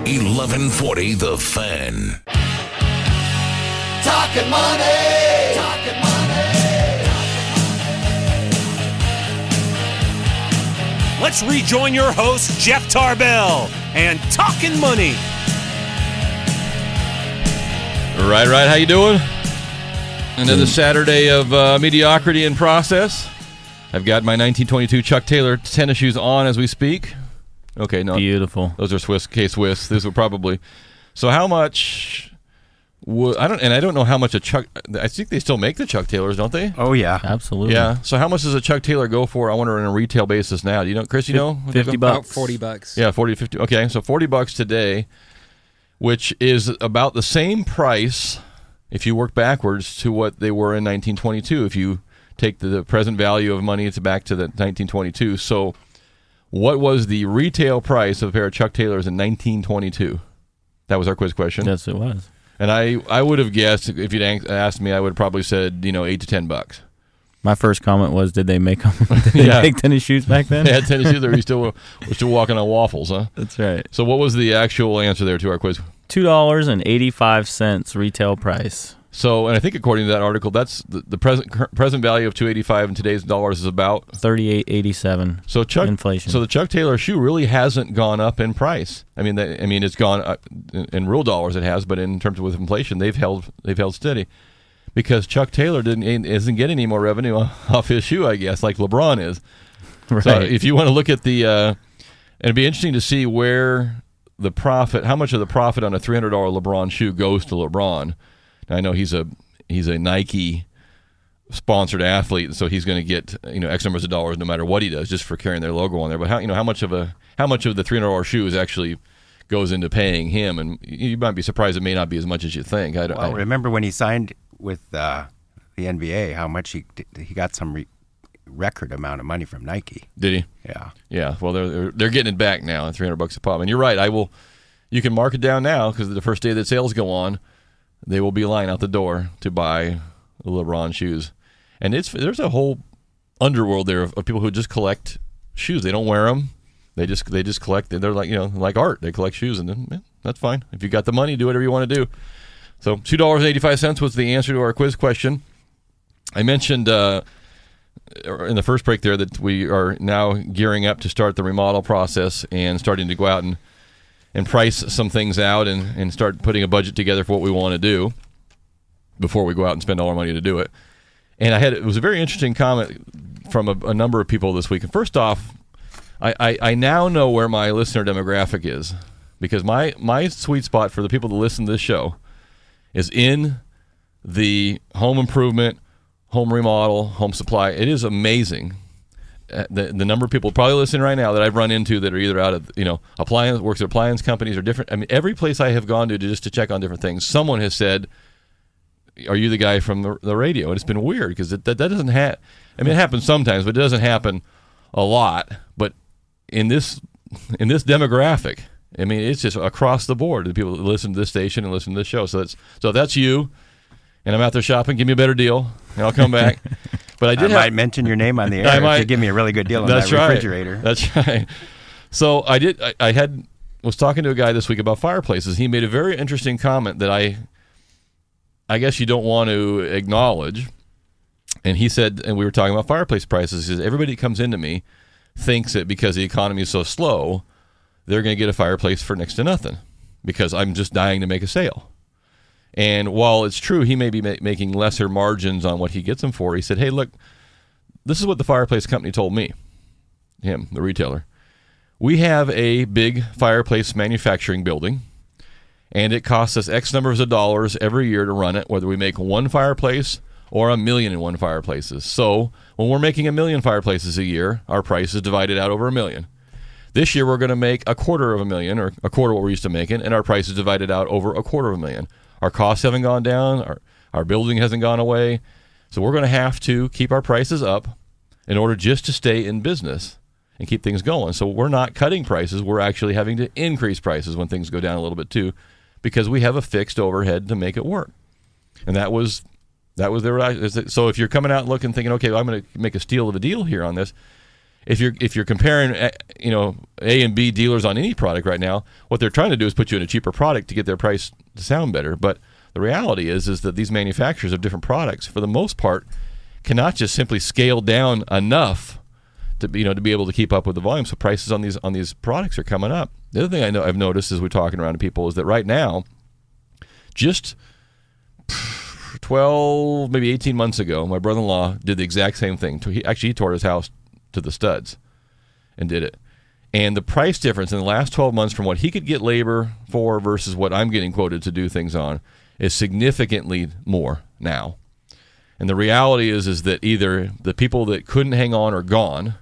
1140 The Fan. Talkin Money. Talkin Money. Let's rejoin your host, Jeff Tarbell, and Talkin Money. Right. How you doing? Another Saturday of mediocrity in process. I've got my 1922 Chuck Taylor tennis shoes on as we speak. Okay, no. Beautiful. Those are Swiss. These were probably. So how much? I don't know how much a Chuck. I think they still make the Chuck Taylors, don't they? Oh yeah, absolutely. Yeah. So how much does a Chuck Taylor go for? I wonder on a retail basis now. Do you know, Chris? You know, $50. About $40. Yeah, 40 to 50. Okay, so $40 today, which is about the same price if you work backwards to what they were in 1922. If you take the present value of money, it's back to the 1922. So, what was the retail price of a pair of Chuck Taylors in 1922? That was our quiz question. Yes, it was. And I would have guessed, if you'd asked me, I would have probably said, $8 to $10. My first comment was, did they make them? Did Yeah. they make tennis shoes back then? They had tennis shoes, or we're still walking on waffles, huh? That's right. So what was the actual answer there to our quiz? $2.85 retail price. So, and I think according to that article, that's the present value of $2.85 in today's dollars is about $38.87. So inflation. So the Chuck Taylor shoe really hasn't gone up in price. I mean, it's gone up in real dollars. It has, but in terms of with inflation, they've held steady because Chuck Taylor isn't getting any more revenue off his shoe, I guess, like LeBron is. Right. So if you want to look at and it'd be interesting to see where the profit, how much of the profit on a $300 LeBron shoe goes to LeBron. Now, I know he's a Nike sponsored athlete, so he's going to get X numbers of dollars no matter what he does, just for carrying their logo on there. But how much of the $300 shoe actually goes into paying him? And you might be surprised it may not be as much as you think. I remember when he signed with the NBA, how much he got some record amount of money from Nike. Did he? Yeah. Yeah. Well, they're getting it back now at $300 a pop. And you're right. You can mark it down now because the first day that sales go on, they will be lying out the door to buy the LeBron shoes. And there's a whole underworld there of people who just collect shoes. They don't wear them. They just collect. They're like art. They collect shoes, and then that's fine. If you got the money, do whatever you want to do. So $2.85 was the answer to our quiz question. I mentioned in the first break there that we are now gearing up to start the remodel process and starting to go out and price some things out and start putting a budget together for what we want to do before we go out and spend all our money to do it. And it was a very interesting comment from a number of people this week. And first off, I now know where my listener demographic is, because my sweet spot for the people that listen to this show is in the home improvement, home remodel, home supply. It is amazing. The number of people probably listening right now that I've run into that are either out of works at appliance companies or different. I mean, every place I have gone to just to check on different things, someone has said, "Are you the guy from the radio?" And it's been weird because that doesn't happen. I mean, it happens sometimes, but it doesn't happen a lot. But in this demographic, I mean, it's just across the board. The people that listen to this station and listen to this show. So that's you. And I'm out there shopping. Give me a better deal, and I'll come back. But I might mention your name on the air if you give me a really good deal on that refrigerator. That's right. So I was talking to a guy this week about fireplaces. He made a very interesting comment that I guess you don't want to acknowledge. And he said, and we were talking about fireplace prices. He says, everybody that comes into me thinks that because the economy is so slow, they're going to get a fireplace for next to nothing because I'm just dying to make a sale. And while it's true he may be making lesser margins on what he gets them for, he said, hey, look, this is what the fireplace company told me, him, the retailer. We have a big fireplace manufacturing building, and it costs us X numbers of dollars every year to run it, whether we make one fireplace or 1,000,001 fireplaces. So when we're making 1,000,000 fireplaces a year, our price is divided out over 1,000,000. This year we're going to make 250,000 or a quarter what we're used to making, and our price is divided out over 250,000. Our costs haven't gone down. Our building hasn't gone away. So we're going to have to keep our prices up in order just to stay in business and keep things going. So we're not cutting prices. We're actually having to increase prices when things go down a little bit too, because we have a fixed overhead to make it work. And that was their. So if you're coming out looking, thinking, okay, well, I'm going to make a steal of a deal here on this. If you're comparing, A and B dealers on any product right now, what they're trying to do is put you in a cheaper product to get their price to sound better. But the reality is that these manufacturers of different products, for the most part, cannot just simply scale down enough to be able to keep up with the volume. So prices on these products are coming up. The other thing I've noticed as we're talking around to people is that right now, just 12, maybe 18 months ago, my brother-in-law did the exact same thing. He tore his house to the studs and did it. And the price difference in the last 12 months from what he could get labor for versus what I'm getting quoted to do things on is significantly more now. And the reality is that either the people that couldn't hang on are gone,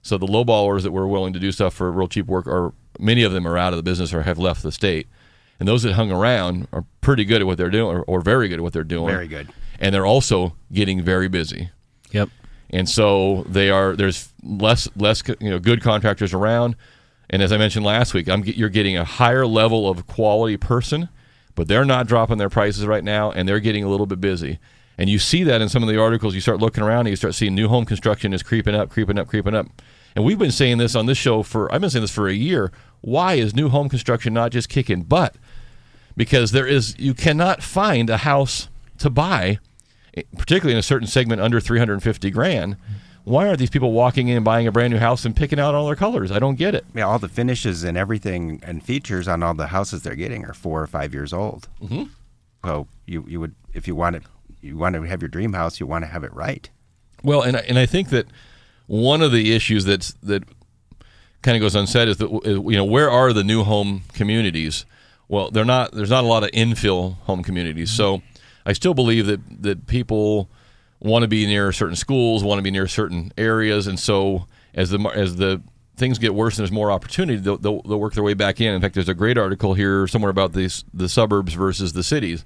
so the lowballers that were willing to do stuff for real cheap work, many of them are out of the business or have left the state. And those that hung around are pretty good at what they're doing, or very good at what they're doing. Very good. And they're also getting very busy. Yep. And so there's less good contractors around. And as I mentioned last week, you're getting a higher level of quality person, but they're not dropping their prices right now, and they're getting a little bit busy. And you see that in some of the articles. You start looking around, and you start seeing new home construction is creeping up. And we've been saying this on this show I've been saying this for a year. Why is new home construction not just kicking butt? Because you cannot find a house to buy, particularly in a certain segment under $350,000. Why are these people walking in and buying a brand new house and picking out all their colors? I don't get it. Yeah, all the finishes and everything and features on all the houses they're getting are 4 or 5 years old. Mm-hmm. So you would, if you want to have your dream house, you want to have it right. Well, and I think that one of the issues that kind of goes unsaid is that where are the new home communities? Well, there's not a lot of infill home communities. So I still believe that people want to be near certain schools, want to be near certain areas, and so as the things get worse and there's more opportunity, they'll work their way back in. In fact, there's a great article here somewhere about the suburbs versus the cities,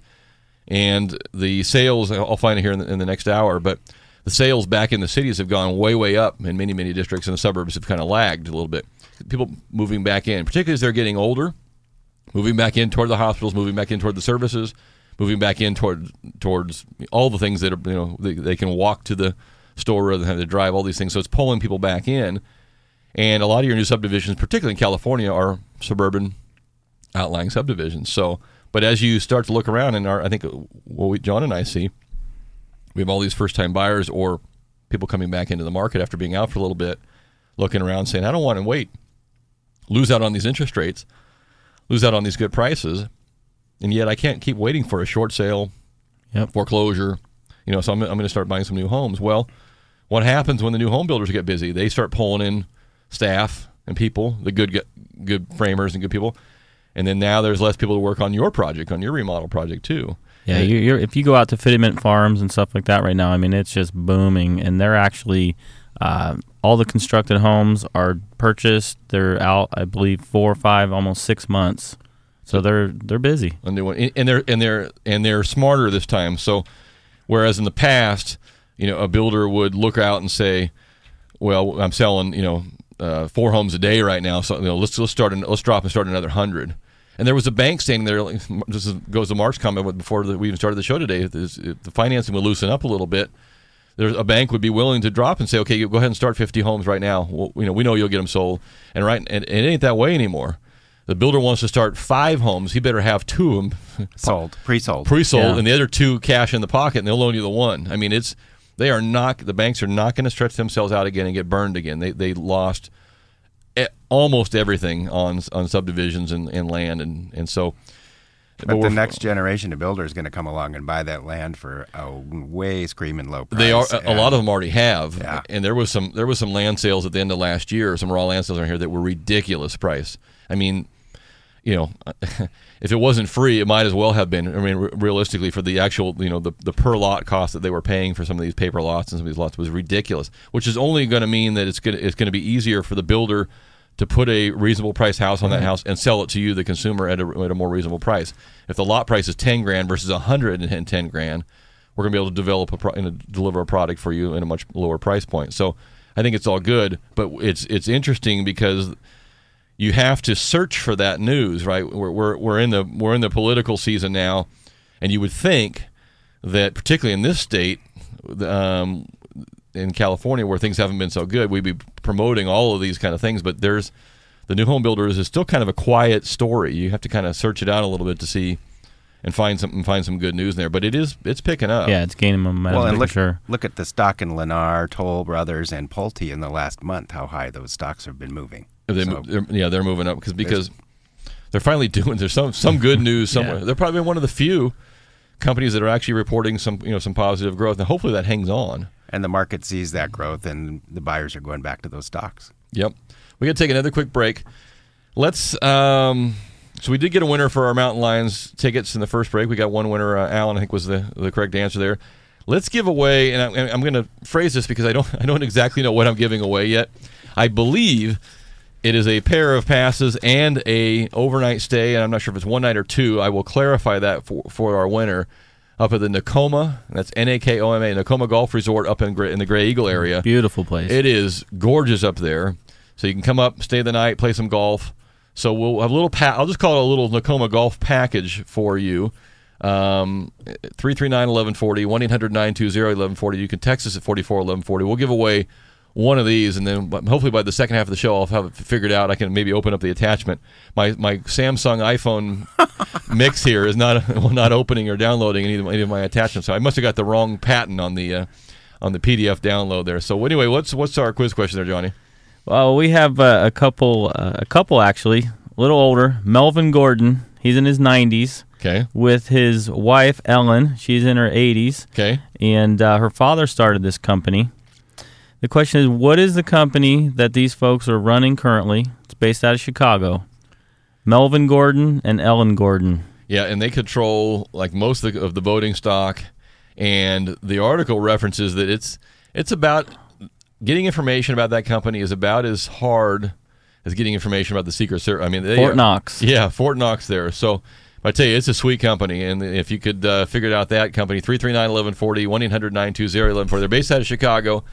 and the sales. I'll find it here in the next hour, but the sales back in the cities have gone way up in many districts, and the suburbs have kind of lagged a little bit. People moving back in, particularly as they're getting older, moving back in toward the hospitals, moving back in toward the services, moving back in towards all the things that are, they can walk to the store rather than have to drive, all these things. So it's pulling people back in. And a lot of your new subdivisions, particularly in California, are suburban outlying subdivisions. So, but as you start to look around, and I think what John and I see, we have all these first-time buyers or people coming back into the market after being out for a little bit, looking around saying, I don't want to wait, lose out on these interest rates, lose out on these good prices, and yet I can't keep waiting for a short sale, foreclosure, so I'm going to start buying some new homes. Well, what happens when the new home builders get busy? They start pulling in staff and people, the good framers and good people, and then now there's less people to work on your project, on your remodel project too. Yeah, if you go out to Fitment Farms and stuff like that right now, I mean, it's just booming, and they're actually all the constructed homes are purchased. They're out, I believe, 4 or 5, almost 6 months. So they're busy, and they're smarter this time. So whereas in the past, a builder would look out and say, "Well, I'm selling 4 homes a day right now, so let's drop and start another 100." And there was a bank standing there. This goes to Mark's comment before we even started the show today. The financing would loosen up a little bit. There's a bank would be willing to drop and say, "Okay, go ahead and start 50 homes right now. Well, we know you'll get them sold." And it ain't that way anymore. The builder wants to start 5 homes. He better have 2 of them pre-sold, yeah, and the other 2 cash in the pocket, and they'll loan you the 1. I mean, the banks are not going to stretch themselves out again and get burned again. They lost almost everything on subdivisions and land, and so. But the next generation of builders is going to come along and buy that land for a way screaming low price. They are a lot of them already have, yeah. And there was some land sales at the end of last year, some raw land sales around here that were ridiculous price. I mean, if it wasn't free, it might as well have been. I mean, realistically, for the actual, the per lot cost that they were paying for some of these paper lots and some of these lots was ridiculous. Which is only going to mean that it's going to be easier for the builder to put a reasonable price house on that house and sell it to you, the consumer, at a more reasonable price. If the lot price is $10,000 versus $110,000, we're going to be able to deliver a product for you at a much lower price point. So I think it's all good, but it's interesting because you have to search for that news, right? We're in the political season now, and you would think that particularly in this state, in California where things haven't been so good, we'd be promoting all of these kind of things. But there's the new home builders is still kind of a quiet story. You have to kind of search it out a little bit to see and find some good news there. But it's picking up. Yeah, it's gaining momentum Well, and for sure. look at the stock in Lennar, Toll Brothers, and Pulte in the last month, how high those stocks have been moving. They're moving up because they're finally doing. There's some good news somewhere. Yeah. They're probably one of the few companies that are actually reporting some positive growth, and hopefully that hangs on. And the market sees that growth, and the buyers are going back to those stocks. Yep. We got to take another quick break. Let's. So we did get a winner for our Mountain Lions tickets in the first break. We got one winner. Alan, I think, was the correct answer there. Let's give away, and I'm going to phrase this because I don't exactly know what I'm giving away yet. I believe it is a pair of passes and a overnight stay, and I'm not sure if it's one night or two. I will clarify that for our winner up at the Nakoma. That's Nakoma, Nakoma Golf Resort up in the Gray Eagle area. Beautiful place. It is gorgeous up there. So you can come up, stay the night, play some golf. So we'll have a little I'll just call it a little Nakoma golf package for you. 339-1140, 1-800-920-1140. You can text us at 441140. We'll give away one of these, and then hopefully by the second half of the show, I'll have it figured out. I can maybe open up the attachment. My Samsung iPhone mix here is not opening or downloading any of my attachments. So I must have got the wrong patent on the PDF download there. So anyway, what's our quiz question there, Johnny? Well, we have a couple actually, a little older. Melvin Gordon, he's in his 90s. Okay. With his wife, Ellen. She's in her 80s. Okay. And her father started this company. The question is, what is the company that these folks are running currently? It's based out of Chicago. Melvin Gordon and Ellen Gordon. Yeah, and they control like most of the voting stock. And the article references that it's about getting information about that company is about as hard as getting information about the Secret Service. I mean, Fort Knox. Yeah, Fort Knox there. So I tell you, it's a sweet company. And if you could figure it out, that company, 339-1140, 1-800-920-1140. They're based out of Chicago.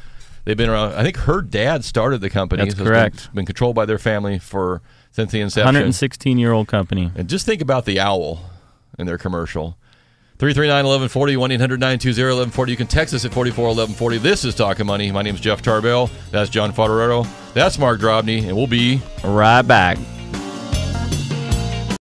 They've been around. I think her dad started the company. That's correct. It's been controlled by their family since the inception. 116-year-old company. And just think about the owl in their commercial. 339-1140, 1-800-920-1140. You can text us at 441140. This is Talkin Money. My name is Jeff Tarbell. That's John Fodorero. That's Mark Drobny. And we'll be right back.